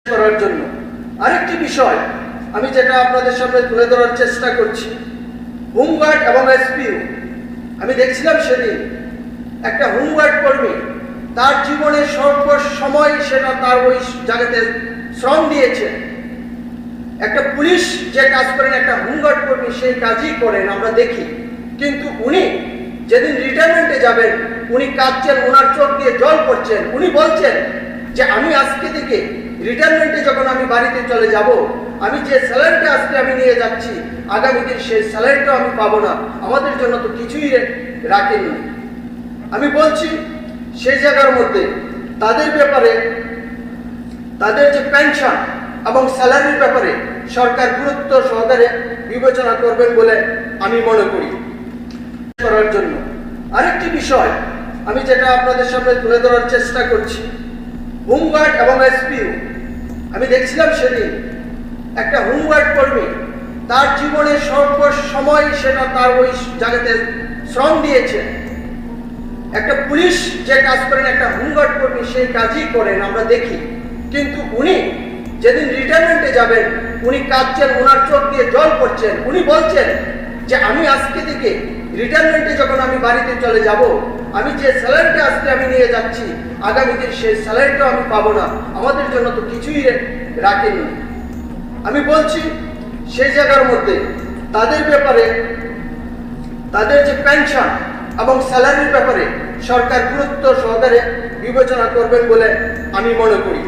করার জন্য আরেকটি বিষয় আমি যেটা আপনাদের সামনে তুলে ধরার চেষ্টা করছি, হোমগার্ড এবং এসপিও। আমি দেখছিলাম সেদিন একটা হোমগার্ড কর্মী তার জীবনের স্বল্প সময় সেটা তার ওই জায়গাতে শ্রম দিয়েছে। একটা পুলিশ যে কাজ করেন, একটা হোমগার্ড কর্মী সেই কাজই করেন আমরা দেখি, কিন্তু উনি যেদিন রিটায়ারমেন্টে যাবেন উনি কাঁদছেন, ওনার চোখ দিয়ে জল পড়ছেন। উনি বলছেন যে আমি আজকে থেকে রিটায়ারমেন্টে যখন আমি বাড়িতে চলে যাব, আমি যে স্যালারিটা আজকে আমি নিয়ে যাচ্ছি আগামী দিন সেই স্যালারিটাও আমি পাবো না, আমাদের জন্য তো কিছুই রাখেননি। আমি বলছি সেই জায়গার মধ্যে তাদের ব্যাপারে, তাদের যে পেনশন এবং স্যালারির ব্যাপারে সরকার গুরুত্ব সহকারে বিবেচনা করবেন বলে আমি মনে করি। করার জন্য আরেকটি বিষয় আমি যেটা আপনাদের সামনে তুলে ধরার চেষ্টা করছি, হোমগার্ড এবং এসপিও। আমি দেখছিলাম সেদিন একটা হোমগার্ড কর্মী তার জীবনের স্বল্প সময় সেটা তার ওই জায়গাতে শ্রম দিয়েছে। একটা পুলিশ যে কাজ করেন, একটা হোমগার্ড কর্মী সেই কাজই করেন আমরা দেখি, কিন্তু উনি যেদিন রিটায়ারমেন্টে যাবেন উনি কাঁদছেন, ওনার চোখ দিয়ে জল পড়ছেন। উনি বলছেন যে আমি আজকে থেকে রিটায়ারমেন্টে যখন আমি বাড়িতে চলে যাব, আমি যে স্যালারিটা আজকে আমি নিয়ে যাচ্ছি আগামী দিন সেই স্যালারিটাও আমি পাবো না, আমাদের জন্য তো কিছুই রাখেননি। আমি বলছি সেই জায়গার মধ্যে তাদের ব্যাপারে, তাদের যে পেনশন এবং স্যালারির ব্যাপারে সরকার গুরুত্ব সহকারে বিবেচনা করবেন বলে আমি মনে করি।